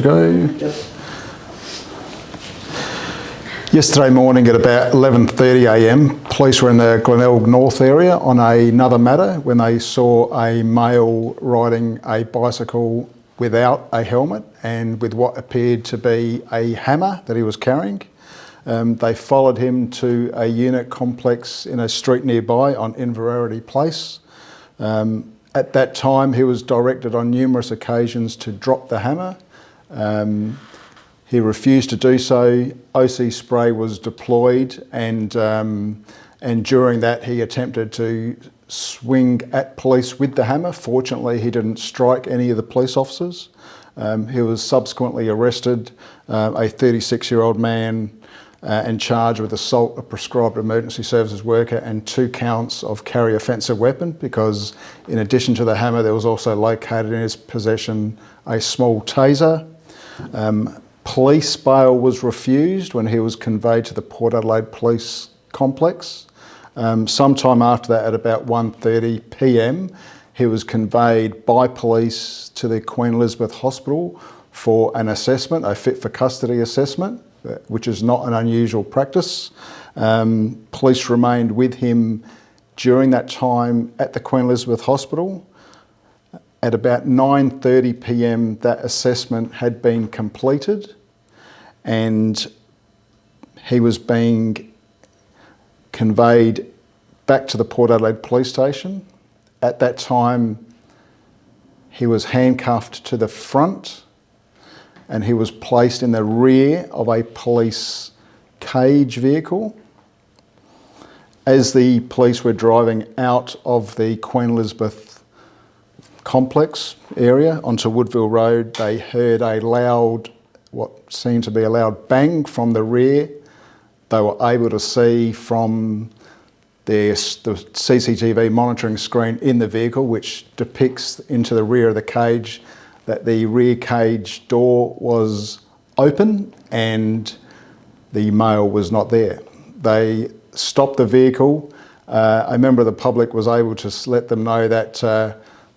to go? Yep. Yesterday morning at about 11:30am, police were in the Glenelg North area on another matter when they saw a male riding a bicycle without a helmet and with what appeared to be a hammer that he was carrying. They followed him to a unit complex in a street nearby on Inverarity Place. At that time, he was directed on numerous occasions to drop the hammer. He refused to do so. OC spray was deployed, and during that he attempted to swing at police with the hammer. Fortunately, he didn't strike any of the police officers. He was subsequently arrested, a 36-year-old man, and charged with assault of prescribed emergency services worker and 2 counts of carry offensive weapon, because in addition to the hammer there was also located in his possession a small taser. Police bail was refused when he was conveyed to the Port Adelaide Police Complex. Sometime after that, at about 1:30pm, he was conveyed by police to the Queen Elizabeth Hospital for an assessment, a fit for custody assessment, which is not an unusual practice. Police remained with him during that time at the Queen Elizabeth Hospital. At about 9:30pm, that assessment had been completed and he was being conveyed back to the Port Adelaide Police Station. At that time, he was handcuffed to the front and he was placed in the rear of a police cage vehicle. As the police were driving out of the Queen Elizabeth complex area onto Woodville Road, they heard a loud, what seemed to be a loud bang from the rear. They were able to see from the CCTV monitoring screen in the vehicle, which depicts into the rear of the cage, that the rear cage door was open and the male was not there. They stopped the vehicle. A member of the public was able to let them know that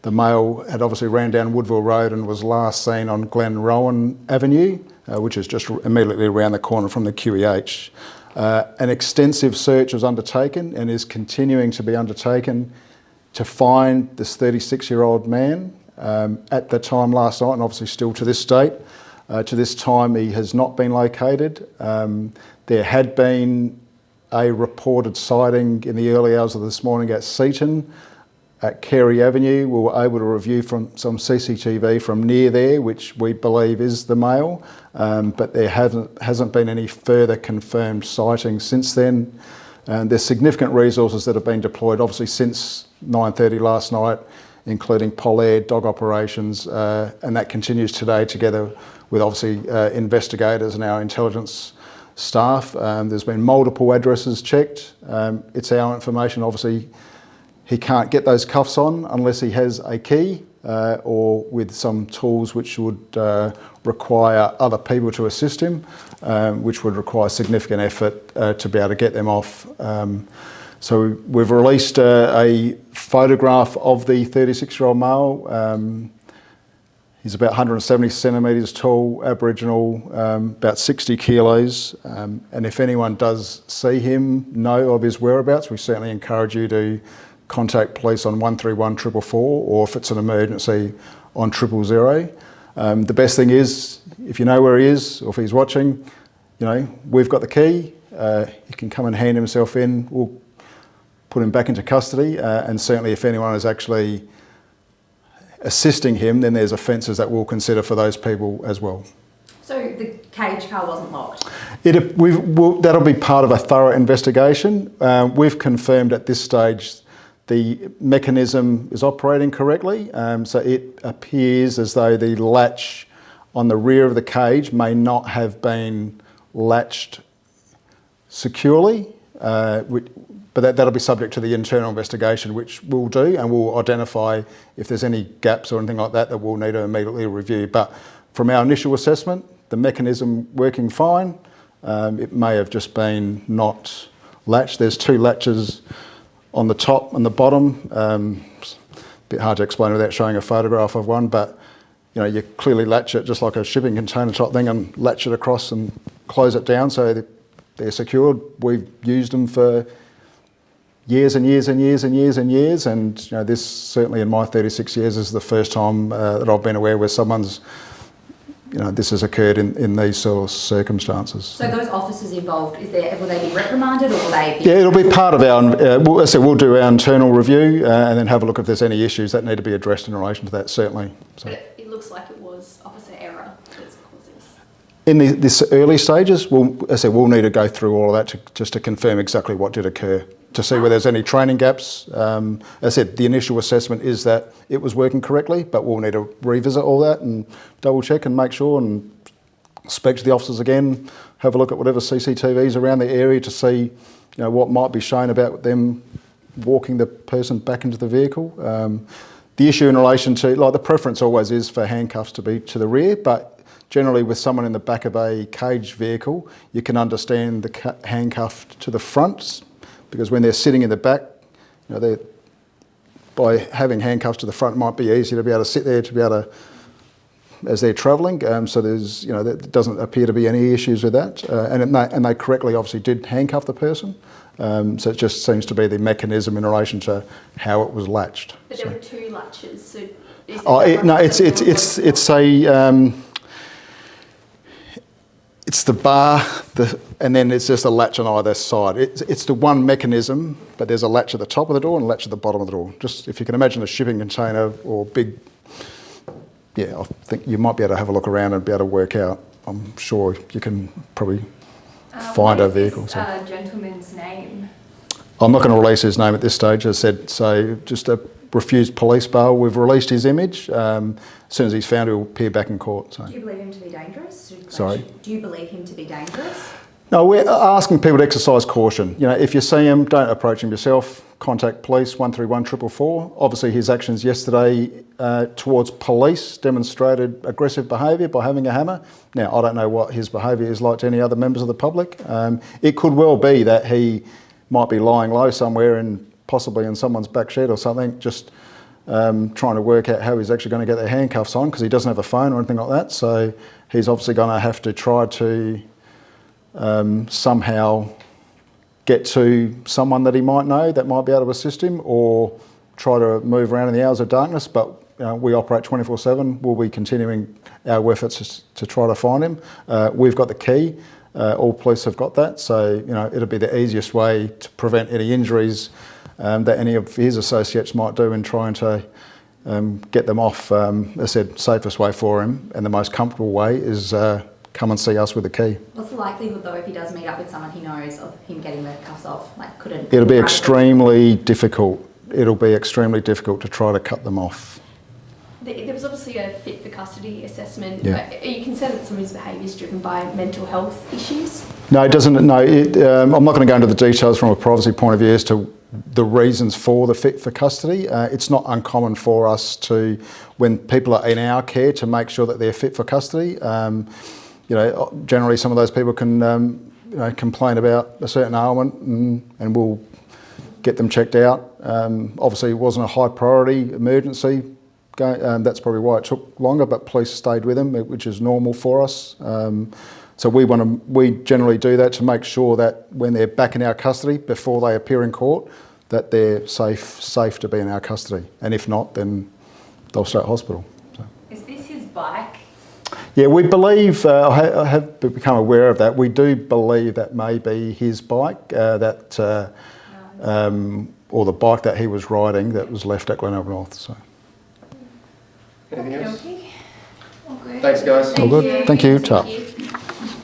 the male had obviously ran down Woodville Road and was last seen on Glenrowan Avenue, which is just immediately around the corner from the QEH. An extensive search was undertaken and is continuing to be undertaken to find this 36-year-old man. At the time last night, and obviously still to this date, to this time he has not been located. There had been a reported sighting in the early hours of this morning at Seaton, at Carey Avenue. We were able to review from some CCTV from near there, which we believe is the male, but there hasn't been any further confirmed sightings since then. There's significant resources that have been deployed, obviously since 9:30 last night, including Polair, dog operations, and that continues today together with obviously investigators and our intelligence staff. There's been multiple addresses checked. It's our information, obviously, he can't get those cuffs on unless he has a key or with some tools which would require other people to assist him, which would require significant effort to be able to get them off. So we've released a photograph of the 36-year-old male. He's about 170 centimetres tall, Aboriginal, about 60 kilos. And if anyone does see him, know of his whereabouts, we certainly encourage you to contact police on 131 444, or if it's an emergency, on 000. The best thing is, if you know where he is, or if he's watching, we've got the key. He can come and hand himself in. We'll put him back into custody, and certainly if anyone is actually assisting him, then there's offences that we'll consider for those people as well. So the cage car wasn't locked? That'll be part of a thorough investigation. We've confirmed at this stage the mechanism is operating correctly, so it appears as though the latch on the rear of the cage may not have been latched securely, but that'll be subject to the internal investigation, which we'll do, and we'll identify if there's any gaps or anything like that that we'll need to immediately review. But from our initial assessment, the mechanism working fine. It may have just been not latched. There's 2 latches on the top and the bottom. It's a bit hard to explain without showing a photograph of one, but you clearly latch it just like a shipping container type thing and latch it across and close it down so they're secured. We've used them for years and years and years and years and years, and this certainly in my 36 years is the first time that I've been aware where someone's, this has occurred in these sort of circumstances. So those officers involved, will they be reprimanded or will they be... Yeah, it'll be part of our, we'll do our internal review and then have a look if there's any issues that need to be addressed in relation to that, certainly. So. But it looks like it was officer error that's caused this. In this early stages, we'll need to go through all of that just to confirm exactly what did occur, to see whether there's any training gaps. As I said, the initial assessment is that it was working correctly, but we'll need to revisit all that and double check and make sure and speak to the officers again, have a look at whatever CCTVs around the area to see what might be shown about them walking the person back into the vehicle. The issue in relation to, the preference always is for handcuffs to be to the rear, but generally with someone in the back of a caged vehicle, you can understand the handcuff to the front, because when they're sitting in the back, by having handcuffs to the front, it might be easier to be able to sit there to be able to, as they're travelling. So there's, there doesn't appear to be any issues with that. And they correctly, obviously, did handcuff the person. So it just seems to be the mechanism in relation to how it was latched. But there were two latches. So it's the bar, and then it's just a latch on either side. It's the one mechanism, but there's a latch at the top of the door and a latch at the bottom of the door. Just if you can imagine a shipping container or big, I think you might be able to have a look around and be able to work out. I'm sure you can probably find a vehicle. What is this gentleman's name? I'm not going to release his name at this stage. As I said, so just a refused police bail. We've released his image. As soon as he's found, he'll appear back in court. So. Do you believe him to be dangerous? Sorry? Do you believe him to be dangerous? No, we're asking people to exercise caution. If you see him, don't approach him yourself. Contact police 131 444. Obviously, his actions yesterday towards police demonstrated aggressive behaviour by having a hammer. Now, I don't know what his behaviour is like to any other members of the public. It could well be that he might be lying low somewhere and possibly in someone's back shed or something, just trying to work out how he's actually going to get their handcuffs on, because he doesn't have a phone or anything like that. So he's obviously going to have to try to somehow get to someone that he might know that might be able to assist him, or try to move around in the hours of darkness. But we operate 24/7. We'll be continuing our efforts to try to find him. We've got the key. All police have got that. So, it'll be the easiest way to prevent any injuries that any of his associates might do in trying to get them off. As I said, safest way for him and the most comfortable way is come and see us with the key. What's the likelihood, though, if he does meet up with someone he knows, of him getting the cuffs off? It'll be extremely difficult. It'll be extremely difficult to try to cut them off. There was obviously a fit for custody assessment. Yeah. Are you concerned that some of his behaviour is driven by mental health issues? No, it doesn't. No, I'm not going to go into the details from a privacy point of view as to the reasons for the fit for custody. It's not uncommon for us to, when people are in our care, to make sure that they're fit for custody. Generally some of those people can complain about a certain ailment and we'll get them checked out. Obviously it wasn't a high priority emergency. That's probably why it took longer, but police stayed with them, which is normal for us. So we generally do that to make sure that when they're back in our custody, before they appear in court, that they're safe to be in our custody. And if not, then they'll stay at hospital. So. Is this his bike? Yeah, we believe, I have become aware of that. We do believe that may be his bike, or the bike that he was riding that was left at Glenelg North. So. Anything else? Okay. All good. Thanks, guys. All good. Thank you. Ta.